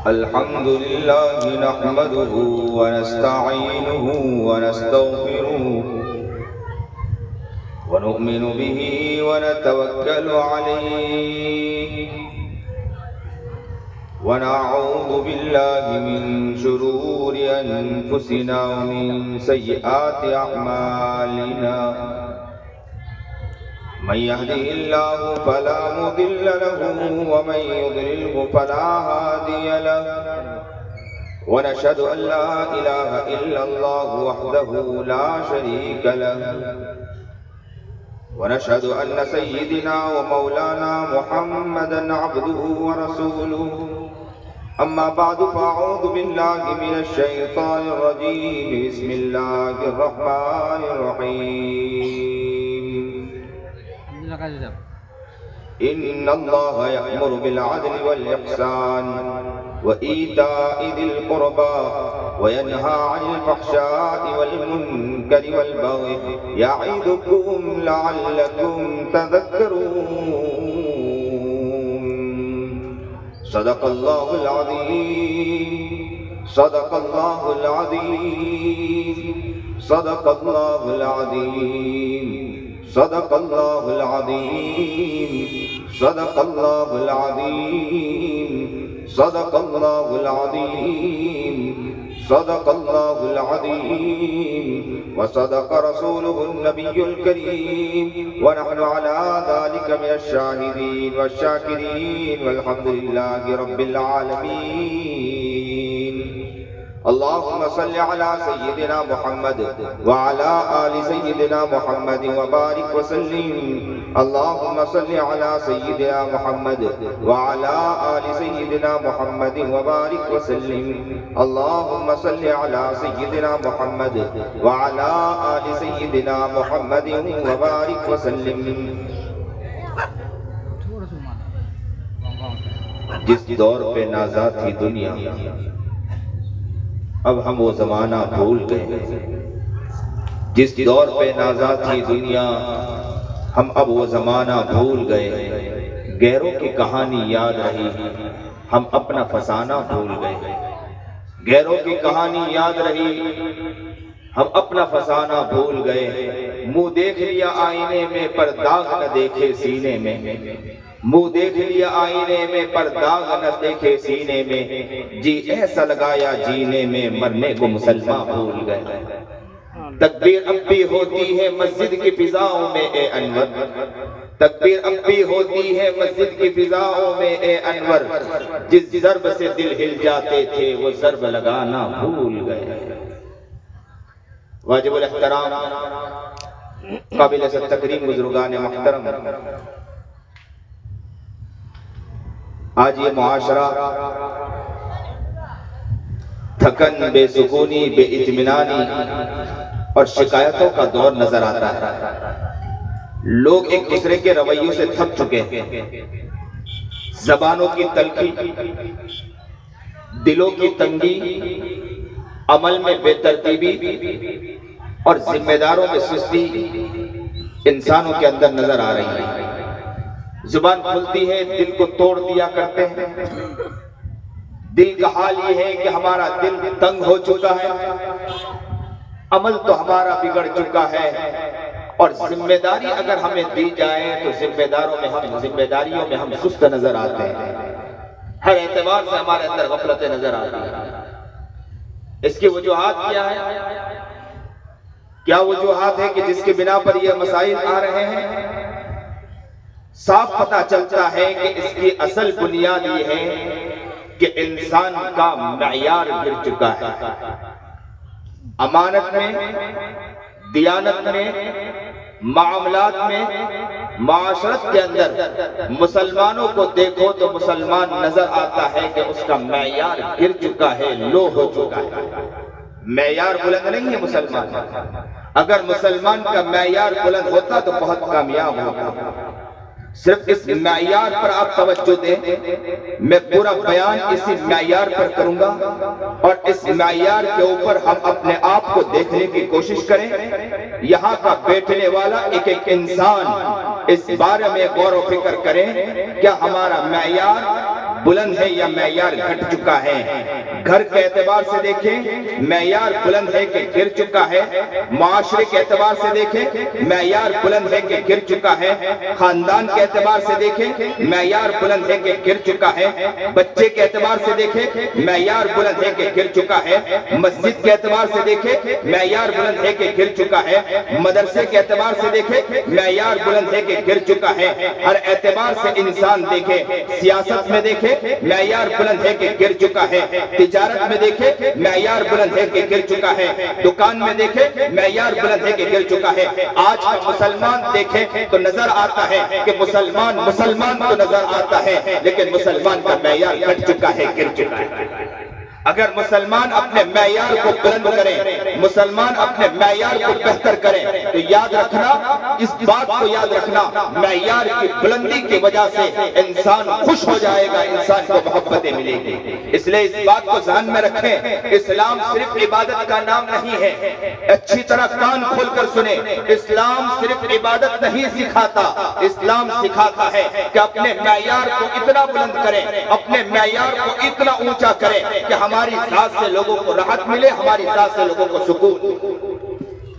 الحمد لله نحمده ونستعينه ونستغفره ونؤمن به ونتوكل عليه ونعوذ بالله من شرور أنفسنا ومن سيئات أعمالنا من يهده الله فلا مضل له ومن يضلله فلا هادي له ونشهد أن لا إله إلا الله وحده لا شريك له ونشهد أن سيدنا ومولانا محمدا عبده ورسوله أما بعد فأعوذ بالله من الشيطان الرجيم بسم الله الرحمن الرحيم إن الله يأمر بالعدل والإحسان وإيتاء ذي القربى وينهى عن الفحشاء والمنكر والبغي يعظكم لعلكم تذكرون صدق الله العظيم صدق الله العظيم صدق الله العظيم صدق الله العظيم صدق الله العظيم صدق الله العظيم صدق الله العظيم وصدق رسوله النبي الكريم ونحن على ذلك من الشاهدين والشاكرين والحمد لله رب العالمين اللهم صل على سيدنا محمد وعلى آل سيدنا محمد وبارك وسلم اللهم صل على سيدنا محمد وعلى آل سيدنا محمد وبارك وسلم اللهم صل على سيدنا محمد وعلى آل سيدنا محمد وبارك وسلم جس دور پہ نازا تھی دنیا اب ہم وہ زمانہ بھول گئے جس دور پہ نازا تھی دنیا ہم اب وہ زمانہ بھول گئے غیروں کی کہانی یاد رہی ہم اپنا فسانہ بھول گئے غیروں کی کہانی یاد رہی ہم اپنا فسانہ بھول گئے منہ دیکھ لیا آئینے میں پر داغ نہ دیکھے سینے میں منہ دیکھ لیا آئینے میں پر داغ نہ دیکھے سینے میں جی ایسا لگایا جینے میں مرنے کو مسلمان بھول گئے تکبیر اب بھی ہوتی ہے مسجد کی فضاؤں میں اے انور تکبیر اب بھی ہوتی ہے مسجد کی فضاؤں میں اے انور جس ضرب سے دل ہل جاتے تھے وہ ضرب لگانا بھول گئے واجب الاحترام قابل تکریم بزرگان محترم آج یہ معاشرہ تھکن بے سکونی بے اطمینانی اور شکایتوں کا دور نظر آتا ہے لوگ ایک دوسرے کے رویوں سے تھک چکے ہیں زبانوں کی تلخی دلوں کی تنگی عمل میں بے ترتیبی اور ذمہ داروں میں سستی انسانوں کے اندر نظر آ رہی ہے زبان کھلتی ہے دل کو توڑ دیا کرتے ہیں دل کا حال یہ ہے کہ ہمارا دل تنگ ہو چکا ہے عمل تو ہمارا بگڑ چکا ہے اور ذمہ داری اگر ہمیں دی جائے تو ذمہ داریوں میں ہم سست نظر آتے ہیں ہر اعتبار سے ہمارے اندر غفلتیں نظر آتی ہیں اس کی وجوہات کیا ہے کیا وجوہات ہے کہ جس کے بنا پر یہ مسائل آ رہے ہیں صاف پتہ چلتا ہے کہ اس کی اصل بنیاد یہ ہے کہ انسان کا معیار گر چکا ہے امانت میں دیانت میں معاملات میں معاشرت کے اندر مسلمانوں کو دیکھو تو مسلمان نظر آتا ہے کہ اس کا معیار گر چکا ہے لو ہو چکا ہے معیار بلند نہیں ہے مسلمان اگر مسلمان کا معیار بلند ہوتا تو بہت کامیاب ہوتا صرف اس معیار پر آپ توجہ دیں میں پورا بیان اسی معیار پر کروں گا اور اس معیار کے اوپر ہم اپنے آپ کو دیکھنے کی کوشش کریں یہاں کا بیٹھنے والا ایک ایک انسان اس بارے میں غور و فکر کریں کیا ہمارا معیار بلند ہے یا معیار گھٹ چکا ہے؟ گھر کے اعتبار سے دیکھیں معیار بلند ہے کہ گر چکا ہے، معاشرے کے اعتبار سے دیکھیں معیار بلند ہے کہ گر چکا ہے، خاندان کے اعتبار سے دیکھیں معیار بلند ہے کہ گر چکا ہے، بچے کے اعتبار سے دیکھیں معیار بلند ہے کہ گر چکا ہے، مسجد کے اعتبار سے دیکھیں معیار بلند ہے کہ گر چکا ہے، مدرسے کے اعتبار سے دیکھیں معیار بلند ہے کہ گر چکا ہے، ہر اعتبار سے انسان دیکھے، سیاست میں دیکھے معیار بلند ہے کہ گر چکا ہے، تجارت میں دیکھے معیار بلند ہے کہ گر چکا ہے، دکان میں دیکھے معیار بلند ہے کہ گر چکا ہے۔ آج کا مسلمان دیکھیں تو نظر آتا ہے کہ مسلمان تو نظر آتا ہے، لیکن مسلمان کا معیار گھٹ چکا ہے، گر چکا ہے۔ اگر مسلمان اپنے معیار کو بلند کریں، مسلمان اپنے معیار کو بہتر کریں تو یاد رکھنا، اس بات کو یاد رکھنا، معیار کی بلندی کی وجہ سے انسان خوش ہو جائے گا، انسان کو محبتیں ملے گی۔ اس لئے اس بات کو ذہن میں رکھیں، اسلام صرف عبادت کا نام نہیں ہے، اچھی طرح کان کھول کر سنیں، اسلام صرف عبادت نہیں سکھاتا، اسلام سکھاتا ہے کہ اپنے معیار کو اتنا بلند کریں، اپنے معیار کو اتنا اونچا کریں کہ ہماری ذات سے لوگوں کو راحت ملے، ہماری ذات سے لوگوں کو سکون۔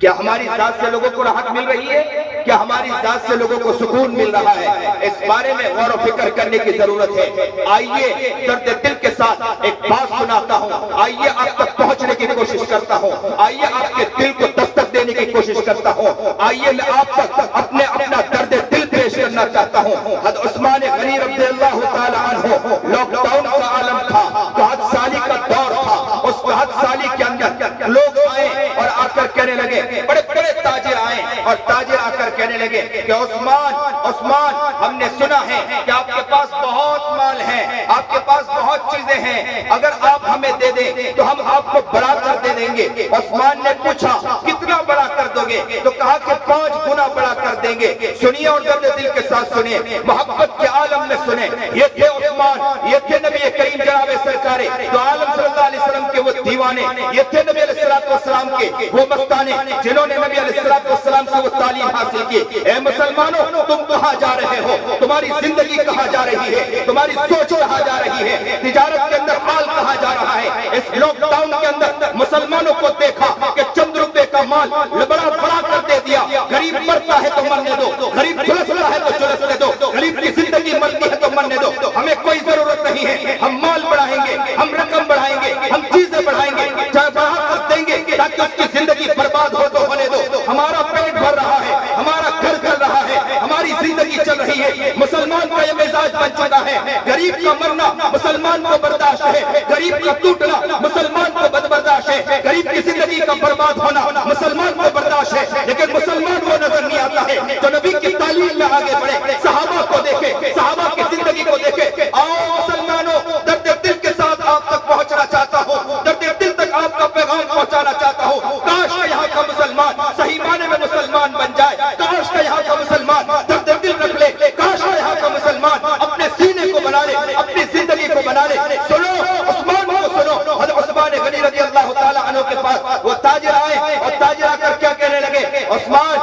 کیا ہماری ذات سے لوگوں کو راحت مل رہی ہے؟ کیا ہماری ذات سے لوگوں کو سکون مل رہا ہے؟ اس بارے میں غور و فکر کرنے کی ضرورت ہے۔ آئیے درد دل کے ساتھ ایک بات سناتا ہوں، آئیے آپ تک پہنچنے کی کوشش کرتا ہوں، آئیے آپ کے دل کو دستک دینے کی کوشش کرتا ہوں، آئیے میں آپ تک اپنا درد دل پیش کرنا چاہتا ہوں۔ حضرت عثمان غنی رضی اللہ تعالی عنہ، لاک ڈاؤن کا عالم تھا، قحط سالی کا دور تھا، اس قحط سالی کے اندر لوگ آئے اور آ کر کہنے لگے، بڑے بڑے تاجر آئے اور تاجر آ کر کہنے لگے کہ عثمان ہم نے سنا ہے کہ آپ کے پاس بہت مال ہے، آپ کے پاس بہت چیزیں ہیں، اگر آپ ہمیں دے دیں تو ہم آپ کو بڑا کر دے دیں گے۔ عثمان نے پوچھا کتنا بڑا کر دو گے؟ تو کہا کہ 5 گنا بڑا کر دیں گے۔ سنیے اور درد دل کے ساتھ سنیے، محبت کے عالم میں سنیں، یہ تھے عثمان، یہ تھے نبی کریم جناب سرکار دو عالم صلی اللہ علیہ وسلم کے وہ دیوانے، یہ تھے نبی علیہ السلام کے وہ مستانے جنہوں نے نبی علیہ السلام سے وہ تعلیم حاصل کی۔ اے مسلمانوں، تم کہاں جا رہے ہو؟ تمہاری زندگی کہاں جا رہی ہے؟ تمہاری سوچ کہاں جا رہی ہے؟ تجارت کے اندر مال کہاں جا رہا ہے؟ اس لاک ڈاؤن کے اندر مسلمانوں کو دیکھا کہ چند روپے کا مال بڑا کر دے دیا۔ غریب مرتا ہے تو مرنے دو، غریب جھلستا ہے تو جھلسنے دو، غریب کی زندگی مرتی ہے تو مرنے دو، ہمیں کوئی ضرورت نہیں ہے، ہم مال بڑھائیں گے، ہم رقم بڑھائیں گے، ہم چیزیں بڑھائیں گے، چاہے بڑھا کر دیں گے تاکہ اس کی زندگی برباد ہو تو ہونے دو، ہمارا پیٹ بھر رہا ہے، ہمارا گھر چل رہا ہے، ہماری زندگی چل رہی ہے۔ مسلمان کا یہ مزاج بن چکا ہے، غریب کا مرنا مسلمان کو برداشت ہے، غریب کا ٹوٹنا مسلمان کو برداشت ہے، غریب کی زندگی کا برباد ہونا مسلمان کو برداشت ہے، لیکن مسلمان کو نظر نہیں آتا ہے جو نبی کی تعلیم میں آگے بڑھے، صحابہ کو دیکھے، صحابہ کی زندگی کو دیکھے۔ آؤ مسلمانوں، درد دل کے ساتھ آپ تک پہنچنا چاہتا ہوں، درد دل تک آپ کا پیغام پہنچانا چاہتا ہوں۔ کاش کہ یہاں کا مسلمان صحیح معنی میں مسلمان بن جائے، کاش کہ یہاں کا مسلمان درد دل رکھ لے، کاش کہ یہاں کا مسلمان اپنے سینے کو بنا لے، اپنی زندگی کو بنا لے۔ سنو عثمان کو سنو، حضرت عثمان غنی رضی اللہ تعالی عنہ کے پاس وہ تاجر آئے اور تاجر آ کر کیا کہنے لگے؟ عثمان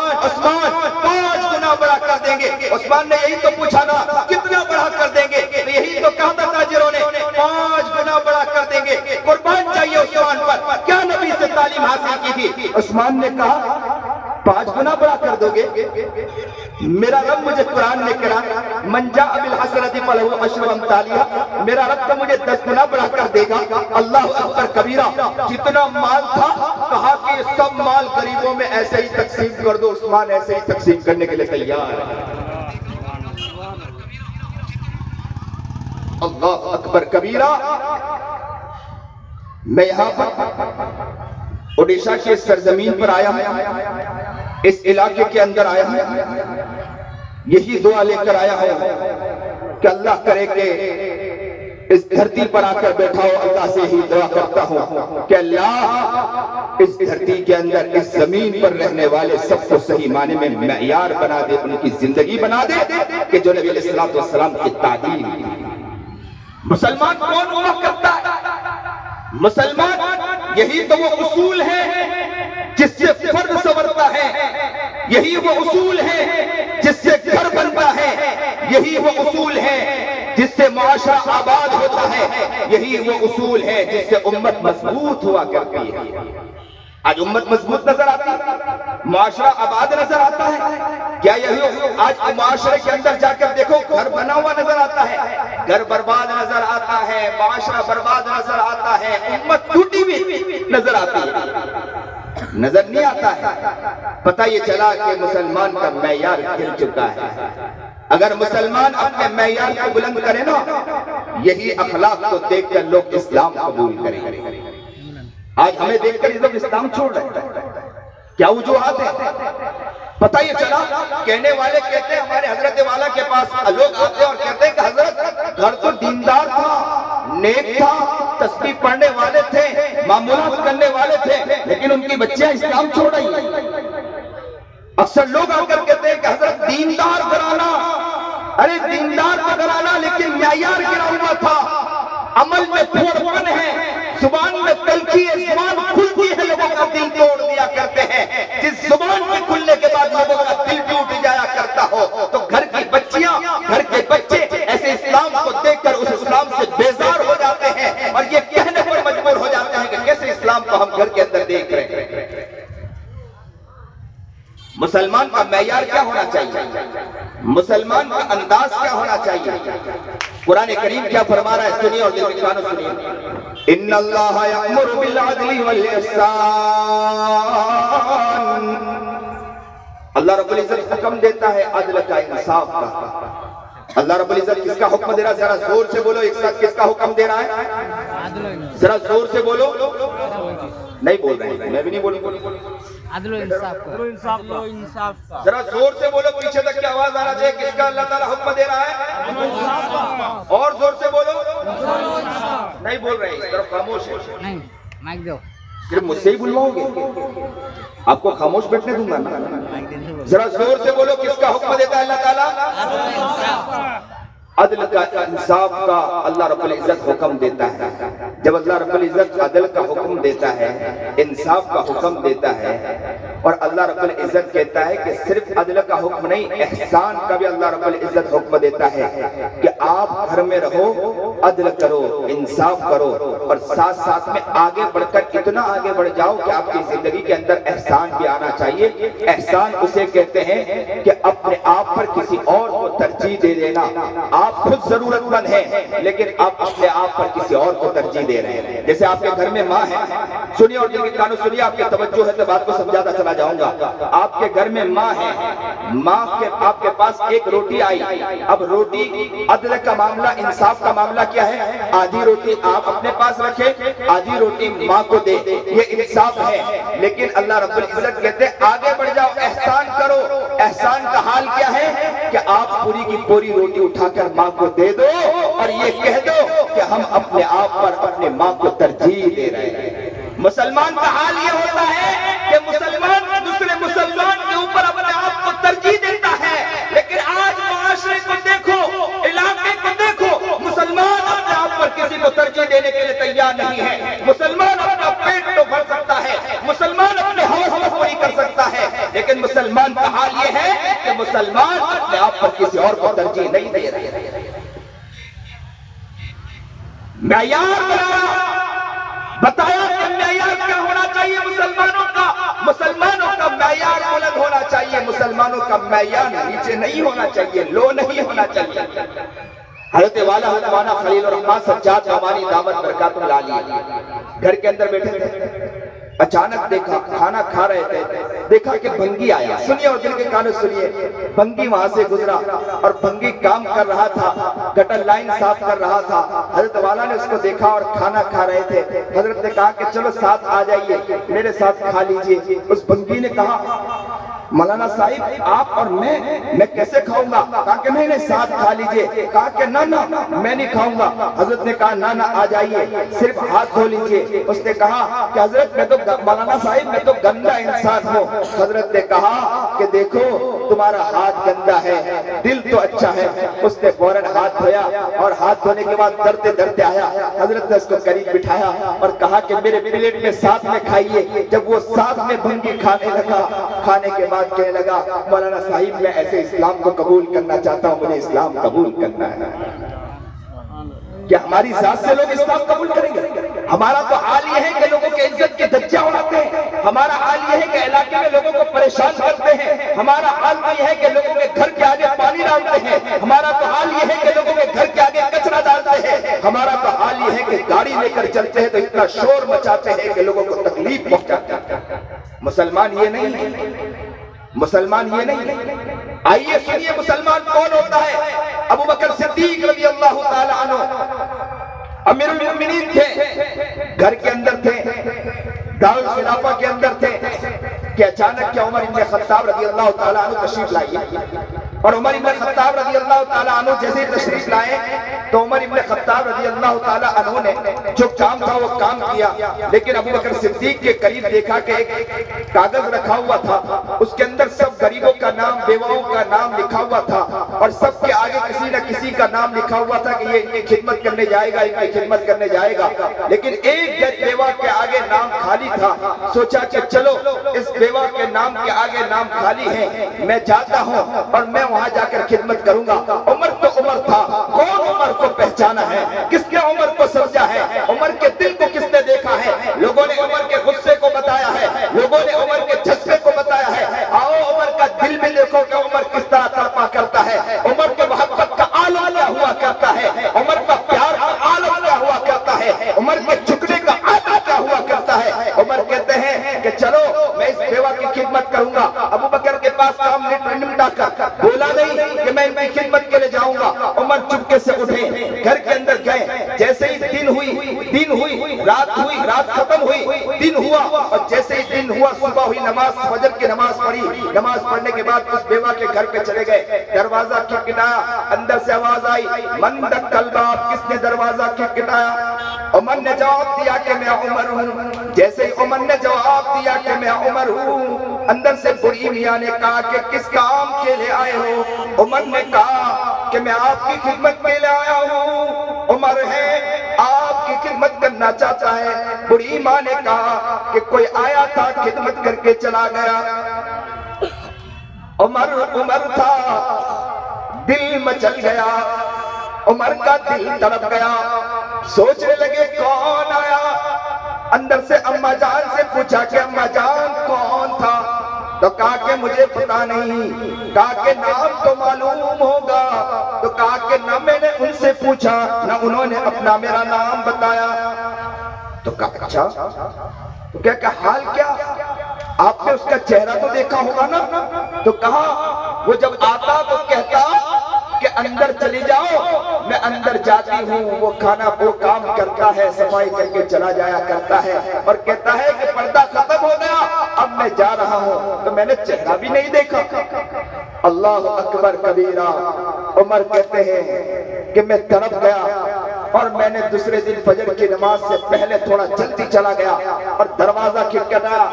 5 گنا بڑا کر دیں گے۔ عثمان نے یہی تو پوچھا نا، کتنا بڑا کر دیں گے؟ یہی تو کہا تھا تاجروں نے، 5 گنا بڑا کر دیں گے۔ قربان چاہیے عثمان پر، کیا نبی سے تعلیم حاصل کی تھی؟ عثمان نے کہا 5 گنا بڑا کر دو گے؟ میرا رب مجھے قرآن نے کہا من جاء بالحسنۃ فلہ عشر امثالها، میرا رب تو مجھے 10 گنا بڑا کر دے گا۔ اللہ اکبر کبیرہ، جتنا مال تھا کہا کہ سب مال غریبوں میں ایسے ہی تقسیم کر دو۔ عثمان ایسے ہی تقسیم کرنے کے لیے تیار ہے۔ اللہ اکبر کبیرہ۔ میں یہاں پر اوڈیشہ کی سرزمین پر آیا ہوں، اس علاقے کے اندر آیا ہوں، یہی دعا لے کر آیا ہوں کہ اللہ کرے کہ اس دھرتی پر آ کر بیٹھا ہو، اللہ سے ہی دعا کرتا ہوں کہ اللہ اس دھرتی کے اندر، اس زمین پر رہنے والے سب کو صحیح معنی میں معیار بنا دے، ان کی زندگی بنا دے کہ جو نبی علیہ السلام کی تعلیم تھی۔ مسلمان کون ہوا کرتا ہے؟ مسلمان یہی تو وہ اصول ہے جس سے فرد سنورتا ہے، یہی وہ اصول ہے جس سے گھر بنتا ہے، یہی وہ اصول ہے جس سے معاشرہ آباد ہوتا ہے، یہی وہ اصول ہے جس سے امت مضبوط ہوا کرتی ہے۔ آج امت مضبوط نظر آتی ہے، معاشرہ آباد نظر آتا ہے کیا؟ یہی آج معاشرے کے اندر جا کر دیکھو، گھر بنا ہوا نظر آتا ہے، گھر برباد نظر آتا ہے، معاشرہ برباد نظر آتا ہے، امت ٹوٹی ہوئی نظر آتی ہے، نظر نہیں آتا ہے۔ پتہ یہ چلا کہ مسلمان کا معیار گر چکا ہے۔ اگر مسلمان اپنے معیار کو بلند کرے نا، یہی اخلاق کو دیکھ کر لوگ اسلام قبول کریں۔ آج ہمیں دیکھ کر یہ لوگ اسلام چھوڑ رہے ہیں، کیا وجوہات ہیں؟ پتہ یہ چلا، کہنے والے کہتے ہیں ہمارے حضرت والا کے پاس لوگ آتے ہیں اور کہتے ہیں کہ حضرت گھر تو دیندار تھا، نیک تھا، تسبیح پڑھنے والے تھے، معمولات کرنے والے تھے، لیکن ان کی بچیاں اسلام چھوڑ رہی ہیں۔ اکثر لوگ آ کر کہتے ہیں کہ حضرت دیندار گھرانہ، ارے دیندار کا گھرانہ لیکن معیار گرا ہوا تھا، عمل میں پھوڑ پن ہے، زبان میں تلخی ہے، زبان کھلتی ہے لوگوں کا دل توڑ دیا کرتے ہیں۔ جس زبان کے کھلنے کے بعد لوگوں کا دل ٹوٹ جایا کرتا ہو، تو گھر کی بچیاں، گھر کے بچے ایسے اسلام کو دیکھ کر اس اسلام سے بیزار ہو جاتے ہیں اور یہ کہنے پر مجبور ہو جاتے ہیں کہ کیسے اسلام کو ہم گھر کے اندر دیکھ رہے ہیں۔ مسلمان کا معیار کیا ہونا چاہیے؟ مسلمان کا انداز کیا ہونا چاہیے؟ قرآن کریم کیا فرما رہا ہے؟ سنیے اور دل کے کانوں سنیے۔ ان اللہ یأمر بالعدل والاحسان، اللہ رب العزت حکم دیتا ہے عدل کا، انصاف کا۔ اللہ رب العزت کس کا حکم دے رہا ہے؟ ذرا زور سے بولو ایک ساتھ، کس کا حکم دے رہا ہے؟ ذرا زور سے بولو، نہیں بول رہے ہیں، میں بھی نہیں بولوں۔ عدل و انصاف کا، ذرا زور سے بولو، پیچھے تک کی آواز آنا چاہیے۔ کس کا اللہ تعالیٰ حکم دے رہا ہے؟ اور زور سے بولو، نہیں بول رہے، اس طرف خاموش ہے۔ نہیں مائک دو، صرف مجھ سے ہی بلواؤ گے؟ آپ کو خاموش بیٹھنے دوں گا نا؟ ذرا زور سے بولو، کس کا حکم دیتا ہے اللہ تعالیٰ؟ عدل کا، انصاف کا اللہ رب العزت حکم دیتا ہے۔ جب اللہ رب العزت عدل کا حکم دیتا ہے، انصاف کا حکم دیتا ہے، اور اللہ رب العزت کہتا ہے کہ صرف عدل کا حکم نہیں، احسان کا بھی اللہ رب العزت حکم دیتا ہے کہ آپ گھر میں رہو، عدل کرو، انصاف کرو، اور ساتھ ساتھ میں آگے بڑھ کر اتنا آگے بڑھ جاؤ کہ آپ کی زندگی کے اندر احسان بھی آنا چاہیے۔ احسان اسے کہتے ہیں کہ اپنے آپ پر کسی اور کو ترجیح دے دینا۔ آپ خود ضرورت مند ہیں لیکن آپ اپنے آپ پر کسی اور کو ترجیح دے رہے ہیں۔ جیسے آپ کے گھر میں ماں ہے، سنیے اور دل کے کانوں سنیے، آپ کی توجہ ہے تو بات کو سمجھاتا چلا جاؤں گا۔ آپ کے گھر میں ماں ہے، ماں کے آپ کے پاس ایک روٹی آئی، اب روٹی، عدل کا معاملہ، انصاف کا معاملہ کیا ہے؟ آدھی روٹی آپ اپنے پاس رکھیں، آدھی روٹی ماں کو دے، یہ انصاف ہے۔ لیکن اللہ رب العزت کہتے ہیں آگے بڑھ جاؤ، احسان کرو۔ احسان کا حال کیا ہے کہ آپ پوری کی پوری روٹی اٹھا کر ماں کو دے دو اور یہ کہہ دو کہ ہم اپنے آپ پر اپنے ماں کو ترجیح دے رہے ہیں۔ مسلمان کا حال یہ ہوتا ہے کہ مسلمان دوسرے مسلمان کے اوپر اپنے آپ کو ترجیح دیتا ہے، لیکن آج معاشرے کو دیکھو، علاقے کو دیکھو، مسلمان اپنے آپ پر کسی کو ترجیح دینے کے لیے تیار نہیں ہے۔ مسلمان اپنا پیٹ تو بھر سکتا ہے، مسلمان اپنے ہوس کو پوری کر سکتا ہے، لیکن مسلمان کا حال یہ ہے کہ مسلمان اپنے آپ پر کسی اور کو ترجیح نہیں دے رہے۔ معیار بتایا کہ معیار کیا ہونا چاہیے مسلمانوں کا؟ مسلمانوں کا معیار بلند ہونا چاہیے، مسلمانوں کا معیار نیچے نہیں ہونا چاہیے، لو نہیں ہونا چاہیے۔ حضرت والا مولانا خلیل الرحمن سجاد ہماری دعوت برکات اللہ علیہ گھر کے اندر بیٹھے تھے، اچانک دیکھا کھانا کھا رہے تھے، دیکھا کہ بھنگی آیا۔ سنیے اور دل کے کانوں سنیے، بھنگی وہاں سے گزرا اور بھنگی کام کر رہا تھا، گٹر لائن صاف کر رہا تھا۔ حضرت والا نے اس کو دیکھا اور کھانا کھا رہے تھے، حضرت نے کہا کہ چلو ساتھ آ جائیے، میرے ساتھ کھا لیجئے۔ اس بھنگی نے کہا مولانا صاحب آپ اور میں کیسے کھاؤں گا؟ کہا کہ نہیں ساتھ کھا لیجئے۔ کہا کہ نہ میں نہیں کھاؤں گا۔ حضرت نے کہا نہ آ جائیے، صرف ہاتھ دھو لیجئے۔ اس نے کہا کہ حضرت میں تو مولانا صاحب میں تو گندا انسان ہوں۔ حضرت نے کہا کہ دیکھو تمہارا ہاتھ گندا ہے، دل تو اچھا ہے۔ اس نے فوراً ہاتھ دھویا اور ہاتھ دھونے کے بعد ڈرتے ڈرتے آیا، حضرت نے اس کو قریب بٹھایا اور کہا کہ میرے پلیٹ میں ساتھ میں کھائیے۔ جب وہ ساتھ میں بھنگی کھانے لگا، کھانے کے بعد کہنے لگا مولانا صاحب میں ایسے اسلام کو قبول کرنا چاہتا ہوں، مجھے اسلام قبول کرنا ہے۔ کیا ہماری ذات سے لوگ اسلام قبول کریں گے؟ ہمارا تو حال یہ ہے کہ لوگوں کے عزت کے دھجیاں اڑاتے ہیں، ہمارا حال یہ ہے کہ علاقے میں لوگوں کو پریشان کرتے ہیں، ہمارا حال تو یہ ہے کہ لوگوں کے گھر کے آگے پانی ڈالتے ہیں، ہمارا تو حال یہ ہے کہ لوگوں کے گھر کے آگے کچرا ڈالتے ہیں، ہمارا تو حال یہ ہے کہ گاڑی لے کر چلتے ہیں تو اتنا شور مچاتے ہیں کہ لوگوں کو تکلیف پہنچاتے ہیں۔ مسلمان یہ نہیں ہے، مسلمان یہ نہیں ہے۔ آئیے سنیے مسلمان کون ہوتا ہے۔ ابو بکر صدیق رضی اللہ تعالی عنہ امیر المؤمنین تھے، گھر کے اندر تھے، دارالخلافہ کے اندر تھے کہ اچانک کیا عمر ابن خطاب رضی اللہ تعالی عنہ تشریف لائے، اور عمر ابن خطاب رضی اللہ تعالی عنہ جیسے تشریف لائے تو عمر ابن خطاب رضی اللہ تعالی عنہ نے جو کام تھا وہ کام کیا، لیکن ابو بکر صدیق کے قریب دیکھا کہ ایک کاغذ رکھا ہوا تھا، اس کے اندر سب غریبوں کا نام، بیواؤں کا نام لکھا ہوا تھا، اور سب کے آگے کسی نہ کسی کا نام لکھا ہوا تھا کہ یہ ان کی خدمت کرنے جائے گا، ان کی خدمت کرنے جائے گا، لیکن ایک بیوہ کے آگے نام خالی تھا۔ سوچا کہ چلو اس بیوہ کے نام کے آگے نام خالی ہے، میں جاتا ہوں اور میں وہاں جا کر خدمت کروں گا۔ عمر تو عمر تھا، کون عمر کو پہچانا ہے؟ کس نے عمر کو سمجھا ہے؟ عمر کے دل کو کس نے دیکھا ہے؟ لوگوں نے عمر کے غصے کو بتایا ہے، لوگوں نے عمر کے جذبے کو بتایا ہے۔ آؤ عمر کا دل بھی دیکھو کہ عمر کس طرح تڑپا کرتا ہے، عمر کے محبت کا عالم کیا ہوا کرتا ہے، عمر کا پیار کا عالم کیا ہوا کرتا ہے، عمر کے جھکنے کا عالم کیا ہوا کرتا ہے۔ عمر کہتے ہیں کہ چلو میں اس بیوہ کی خدمت کروں گا۔ ابو بکر کے پاس کام نمٹا کر بولا نہیں کہ میں ان کی خدمت کے لیے جاؤں گا۔ عمر چپکے سے اٹھے، گھر کے اندر گئے، جیسے ہی دن ہوئی، رات ہوئی، رات ختم ہوئی، دن ہوا، اور جیسے ہی دن ہوا صبح ہوئی، نماز فجر کی نماز پڑھی، نماز پڑھنے کے بعد اس بیوہ کے گھر پہ چلے گئے، دروازہ کھٹکھٹایا، اندر سے آواز آئی من دق الباب، کس نے دروازہ کھٹکھٹایا؟ عمر نے جواب دیا کہ میں عمر ہوں۔ جیسے ہی عمر نے جواب دیا کہ میں عمر ہوں، اندر سے بڑی میاں نے کہا کہ کس کام کے لئے آئے ہو؟ عمر نے کہا کہ میں آپ کی خدمت کے لئے آیا ہوں۔ عمر ہے آپ کی خدمت کرنا چاہتا ہے۔ بڑی ماں نے کہا کہ کوئی آیا تھا خدمت کر کے چلا گیا۔ عمر تھا، دل مچل گیا، عمر کا دل تڑپ گیا، سوچنے لگے کون آیا؟ اندر سے اماں جان سے پوچھا کہ اماں جان کون تھا؟ تو کہا کہ مجھے پتا نہیں۔ کہا کہ نام تو معلوم ہوگا؟ تو کہا کہ نہ میں نے ان سے پوچھا، نہ انہوں نے اپنا میرا نام بتایا۔ تو کہا اچھا، تو کیا کہ حال کیا؟ آپ نے اس کا چہرہ تو دیکھا ہوگا نا؟ تو کہا وہ جب آتا تو کہتا کہ اندر چلی جاؤ، میں اندر جاتی ہوں، وہ کھانا وہ کام کرتا ہے، صفائی کر کے چلا جایا کرتا ہے، اور کہتا ہے کہ پردہ ختم ہو گیا، اب میں جا رہا ہوں، تو میں نے چہرہ بھی نہیں دیکھا۔ اللہ اکبر کبیرہ۔ عمر کہتے ہیں کہ میں تڑپ گیا، اور میں نے دوسرے دن فجر کی نماز سے پہلے تھوڑا جلدی چلا گیا اور دروازہ کھٹکھٹایا،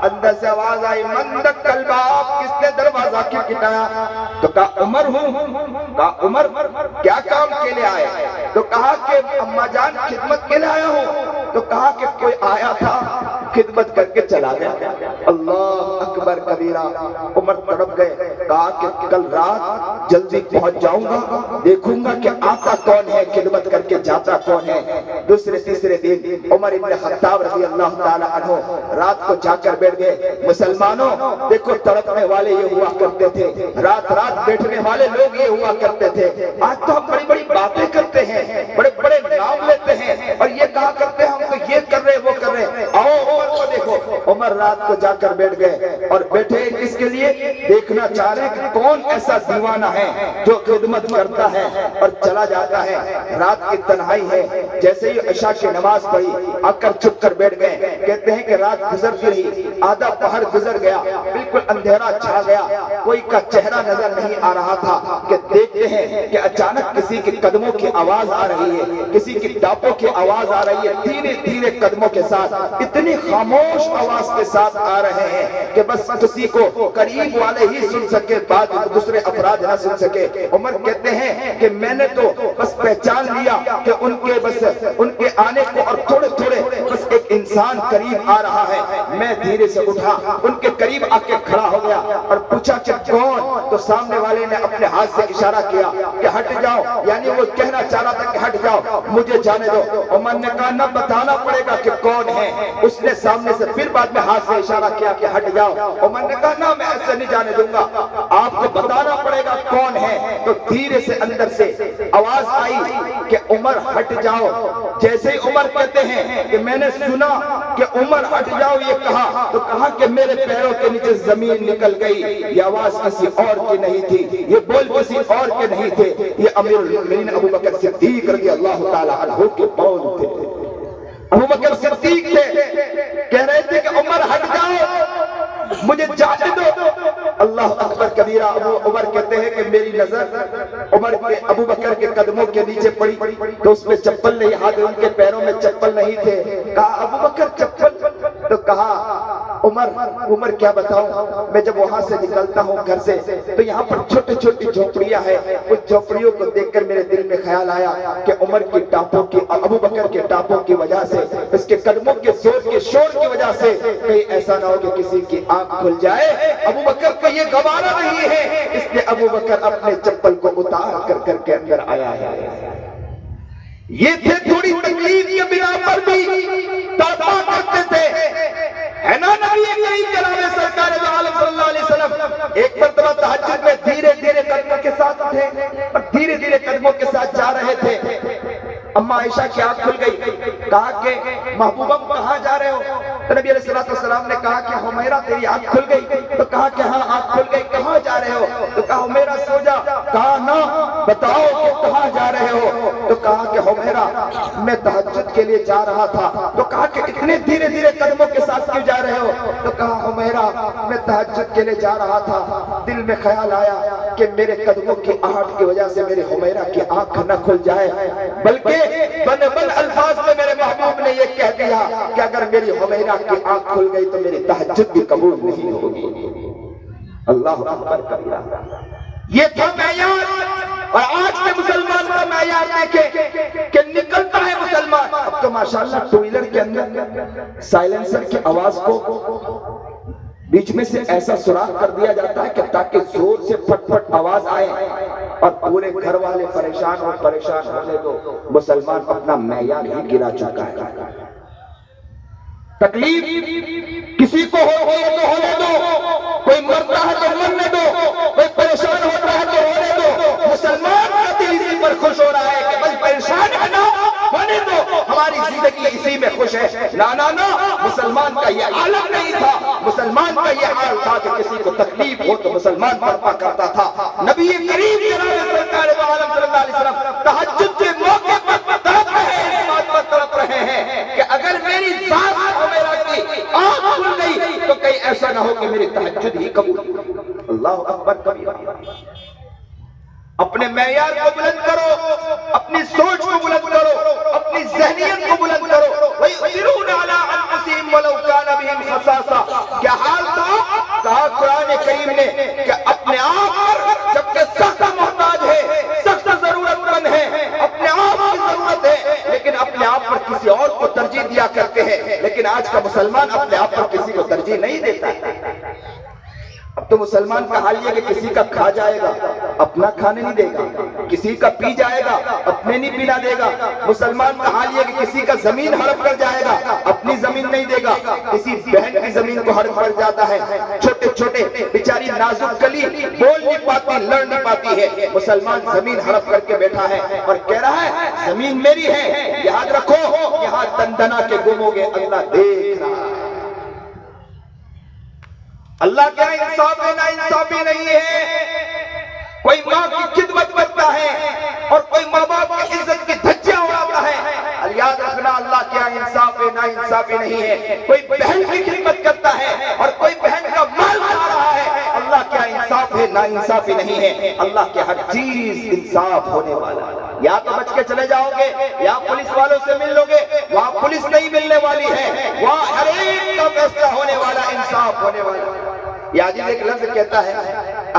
اندر سے آواز آئی من دق الباب، کس نے دروازہ کھٹکھٹایا؟ تو کہا عمر ہوں۔ کہا عمر کیا کام کے لئے آئے؟ تو کہا کہ اماں جان خدمت کے لئے آیا ہوں۔ تو کہا کہ کوئی آیا تھا خدمت کر کے چلا گیا۔ اللہ اکبر کبیرہ۔ عمر تڑپ گئے، کہا کہ کل رات جلدی پہنچ جاؤں گا، دیکھوں گا کہ آتا کون ہے، خدمت کر کے جاتا کون ہے۔ دوسرے تیسرے دن عمر ابن خطاب رضی اللہ تعالی عنہ رات کو جا کر بیٹھ گئے۔ مسلمانوں دیکھو تڑپنے والے یہ ہوا کرتے تھے، رات رات بیٹھنے والے لوگ یہ ہوا کرتے تھے۔ آج تو ہم بڑی بڑی باتیں کرتے ہیں، بڑے بڑے نام لیتے ہیں، اور یہ کہا کرتے ہیں ہم تو یہ کر رہے وہ کر رہے۔ آؤ عمر کو دیکھو، عمر رات کو جا کر بیٹھ گئے اور بیٹھے کس کے لیے؟ دیکھنا چاہ رہے کہ کون ایسا دیوانہ ہے جو خدمت کرتا ہے اور چلا جاتا ہے۔ رات کی تنہائی ہے، جیسے ہی عشاء کی نماز پڑھی آ کر چھپ کر بیٹھ گئے۔ کہتے ہیں کہ رات گزرتی رہی، آدھا پہر گزر گیا، بالکل اندھیرا چھا گیا، کوئی کا چہرہ نظر نہیں آ رہا تھا کہ دیکھتے ہیں کہ اچانک کسی کے قدموں کی آواز آ رہی ہے، کسی کی ٹاپوں کی آواز آ رہی ہے، دھیرے دھیرے قدموں کے ساتھ، اتنی خاموش آواز کے ساتھ آ رہے ہیں کہ بس کسی کو قریب والے ہی ہی سن سکے، بعد دوسرے افراد نہ سن سکے۔ عمر کہتے ہیں کہ میں نے تو بس پہچان لیا کہ ان کے آنے کو اور تھوڑے تھوڑے بس ایک انسان قریب آ رہا ہے۔ میں دھیرے سے اٹھا، ان کے قریب آ کے کھڑا ہو گیا اور پوچھا کہ کون؟ تو سامنے والے نے اپنے ہاتھ سے اشارہ کیا کہ ہٹ جاؤ، یعنی وہ کہنا چاہ رہا تھا کہ ہٹ جاؤ، مجھے جانے دو۔ عمر نے کہا نہ بتانا پڑے گا کہ کون ہے۔ اس نے سامنے سے پھر بعد میں ہاتھ سے اشارہ کیا کہ ہٹ جاؤ۔ عمر نے کہا نہ، میں ایسے نہیں جانے دوں گا، آپ کو بتانا پڑے گا کون ہے۔ تو دھیرے سے اندر سے آواز آئی کہ عمر ہٹ جاؤ۔ جیسے ہی عمر کہتے ہیں کہ میں نے سنا کہ عمر ہٹ جاؤ یہ کہا، تو کہا کہ میرے پیروں کے نیچے زمین نکل گئی۔ یہ آواز کسی اور کی نہیں تھی، یہ بول کسی اور کے نہیں تھے، یہ امیر المومنین ابو بکر صدیق رضی اللہ تعالی عنہ کے قول تھے۔ ابو بکر صدیق تھے، کہہ رہے تھے کہ عمر ہٹ جاؤ، مجھے جانے دو۔ اللہ اکبر کبیرہ۔ عمر کہتے ہیں کہ میری نظر عمر کے ابو بکر کے قدموں کے نیچے پڑی تو اس میں چپل نہیں، ہاتھ ان کے پیروں میں چپل نہیں تھے۔ کہا ابو بکر چپل؟ تو کہا عمر کیا بتاؤں، میں جب وہاں سے نکلتا ہوں گھر سے تو یہاں پر چھوٹی چھوٹی جھوپڑیاں ہیں، اس جھوپڑیوں کو دیکھ کر میرے دل میں خیال آیا کہ عمر کی ٹاپوں کی، ابو بکر کے ٹاپوں کی وجہ سے، اس کے قدموں کے زور کے شور کی وجہ سے کہیں ایسا نہ ہو کہ کسی کی آنکھ کھل جائے۔ ابو بکر کو یہ گوارا نہیں ہے، اس لیے ابو بکر اپنے چپل کو اتار کر کے اندر آیا ہے۔ یہ تھے تھوڑی تکلیف کے بنا پر بھی توبہ کرتے تھے، ہے نا نبی کریم جناب سرکار دو عالم صلی اللہ علیہ وسلم ایک مرتبہ تہجد میں دھیرے دھیرے قدموں کے ساتھ اٹھے اور دھیرے دھیرے قدموں کے ساتھ جا رہے تھے۔ اما عائشہ کی آنکھ کھل گئی، کہا کہ محبوبہ کہاں جا رہے ہو؟ تو نبی علیہ السلام نے کہا کہ حمیرہ تیری آنکھ کھل گئی؟ تو کہا کہ ہاں آنکھ کھل گئی، کہاں جا رہے ہو؟ تو کہا حمیرہ سو جا۔ کہا نہ، بتاؤ کہ کہاں جا رہے ہو؟ تو کہا کہ حمیرہ میں تہجد کے لیے جا رہا تھا۔ تو کہا کہ اتنے دھیرے دھیرے قدموں کے ساتھ کیوں جا رہے ہو؟ تو کہا حمیرہ میں تہجد کے لیے جا رہا تھا، دل میں خیال آیا کہ میرے قدموں کی آہٹ کی وجہ سے میرے حمیرہ کی آنکھ نہ کھل جائے، بلکہ بن الفاظ میں میرے محبوب نے یہ کہہ دیا کہ اگر میری حمیرہ کی آنکھ کھل گئی تو میری تہجد بھی قبول نہیں ہوگی۔ اللہ اکبر کبیرہ۔ یہ تھا معیار، اور آج کے مسلمان کا معیار دیکھیں کہ نکلتا ہے مسلمان۔ اب تو ماشاءاللہ ٹو ویلر کے اندر سائلنسر کی آواز کو بیچ میں سے ایسا سوراخ کر دیا جاتا ہے کہ تاکہ زور سے پھٹ پھٹ آواز آئے اور پورے گھر والے پریشان ہونے دو۔ مسلمان اپنا معیار ہی گرا چکا ہے۔ تکلیف کسی کو تو ہونے دو، کوئی مرتا ہے تو مرنے دو، کوئی پریشان ہوتا ہے تو ہونے دو۔ مسلمان کا دل اسی پر خوش ہو رہا ہے کہ بھائی پریشان ہے نا، ہونے دو، ہماری زندگی اسی میں خوش ہے۔ نا مسلمان کا یہ عالم نہیں تھا، مسلمان کا یہ حال تھا کہ کسی کو تکلیف ہو تو مسلمان برپا کرتا تھا۔ نبی کریم جناب سرکار دو عالم صلی اللہ علیہ وسلم تہجد کے موقع پر تڑپ رہے ہیں، اس بات پر تڑپ رہے ہیں کہ اگر میری ذات حمیرہ کی آنکھ کھل گئی تو کہیں ایسا نہ ہو کہ میری تہجد ہی قبول۔ اللہ اکبر کبیرہ۔ اپنے معیار کو بلند کرو، اپنی سوچ کو بلند کرو، اپنی ذہنیت کو بلند کرو۔ وَيُؤْثِرُونَ عَلَىٰ أَنفُسِهِمْ وَلَوْ كَانَ بِهِمْ خَصَاصَةٌ۔ کیا حال تھا؟ کہا قرآن کریم نے کہ اپنے آپ پر جبکہ سخت محتاج ہے، سخت ضرورت مند ہے، اپنے آپ کی ضرورت ہے، لیکن اپنے آپ پر کسی اور کو ترجیح دیا کرتے ہیں۔ لیکن آج کا مسلمان اپنے آپ پر کسی کو ترجیح نہیں دیتا ہے۔ اب تو مسلمان کا حال یہ کہ کسی کا کھا جائے گا، اپنا کھانے نہیں دے گا، کسی کا پی جائے گا، اپنے نہیں پینا دے گا۔ مسلمان کا حال یہ کہ کسی کا زمین ہڑپ کر جائے گا، اپنی زمین نہیں دے گا، کسی بہن کی زمین کو ہڑپ کر جاتا ہے۔ چھوٹے چھوٹے بیچاری نازک کلی بول نہیں پاتی، لڑ نہیں پاتی ہے، مسلمان زمین ہڑپ کر کے بیٹھا ہے اور کہہ رہا ہے زمین میری ہے، یاد رکھو یہاں دندنا کے گم ہو گے، اللہ دیکھ رہا ہے۔ اللہ کیا انصاف ہے، نا انصافی نہیں ہے۔ کوئی ماں کی خدمت کرتا ہے اور کوئی ماں باپ کی عزت کی دھجیاں اڑاتا ہے۔ یاد رکھنا اللہ کیا انصاف ہے، نا انصافی نہیں ہے۔ کوئی بہن کی خدمت کرتا ہے اور کوئی بہن کا مال کھا رہا ہے، اللہ کیا انصاف ہے، نا انصافی نہیں ہے۔ اللہ کے ہر چیز انصاف ہونے والا ہے۔ یا تو بچ کے چلے جاؤ گے یا پولیس والوں سے مل لو گے، وہاں پولیس نہیں ملنے والی ہے، وہاں ہر ایک کا فیصلہ ہونے والا، انصاف ہونے والا۔ یہ عاجز ایک لفظ کہتا ہے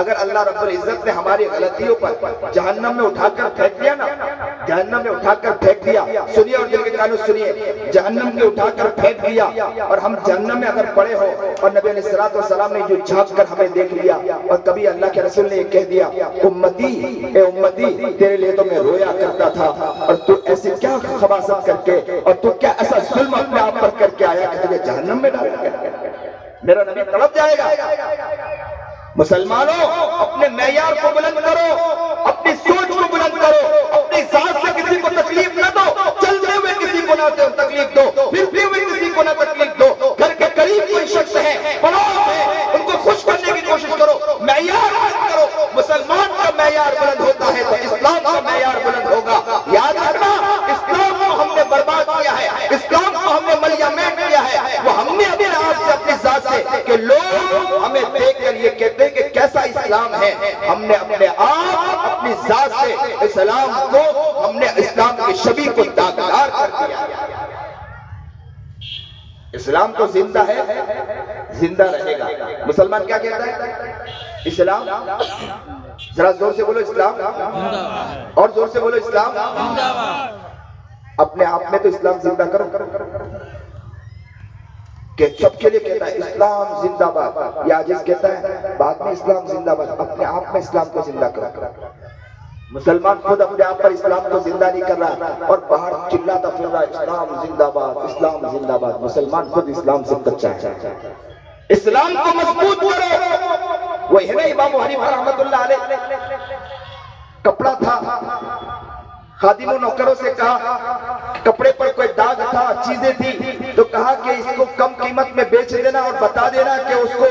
اگر اللہ رب العزت نے ہماری غلطیوں پر جہنم میں اٹھا کر پھینک دیا نا، جہنم میں اٹھا کر پھینک دیا، سنیے اور دل کے کانوں سنیے، جہنم میں اٹھا کر پھینک دیا اور ہم جہنم میں اگر پڑے ہو اور نبی علیہ الصلوۃ والسلام نے جو جھانک کر ہمیں دیکھ لیا اور کبھی اللہ کے رسول نے یہ کہہ دیا امتی اے امتی تیرے لیے تو میں رویا کرتا تھا اور تو ایسے کیا خباثت کر کے اور تو کیا ایسا ظلم اپنے آپ پر کر کے آیا کہ تجھے جہنم میں ڈالا گیا، میرا نبی تڑپ جائے گا۔ مسلمانوں اپنے معیار کو بلند کرو، اپنی سوچ کو بلند کرو، اپنی ذات سے کسی کو تکلیف نہ دو، چلتے ہوئے کسی کو نہ تکلیف دو، پھرتے ہوئے کسی کو نہ تکلیف دو، گھر کے قریب کوئی شخص ہے پڑوس ہے ان کو خوش کرنے کی کوشش کرو، معیار بلند کرو۔ مسلمان کا معیار بلند ہوتا ہے تو اسلام کا معیار بلند ہوگا۔ یاد رکھنا اسلام کو ہم نے برباد کیا ہے، اسلام کو ہم نے ملیامین کیا ہے، وہ ہم نے اپنے آپ سے اپنی ذات سے کہ لوگ ہمیں دیکھ کر یہ کہتے ہیں کہ کیسا اسلام ہے، ہم نے اپنے آپ اپنی ذات سے اسلام کو ہم نے اسلام کی شبیہ کو داغدار کر دیا۔ اسلام تو زندہ ہے، زندہ رہے گا۔ مسلمان کیا کہتا ہے؟ اسلام، ذرا زور سے بولو اسلام، اور زور سے بولو اسلام۔ اپنے آپ میں تو اسلام زندہ کرو کہ سب کے لیے کہتا ہے اسلام زندہ باد، یا عاجز کہتا ہے بعد میں اسلام زندہ باد، اپنے آپ میں اسلام کو زندہ کرو۔ مسلمان خود اپنے آپ پر اسلام کو زندہ نہیں کر رہا اور باہر چلاتا پھر رہا اسلام زندہ باد، اسلام زندہ باد۔ مسلمان خود اسلام سے کچا ہے، اسلام کو مضبوط کرو۔ وہ ہے نا امام حنیفہ رحمۃ اللہ علیہ، کپڑا تھا، خادم و نوکروں سے کہا کپڑے پر کوئی داغ تھا، چیزیں تھی، تو کہا کہ اس کو کم قیمت میں بیچ دینا اور بتا دینا کہ اس کو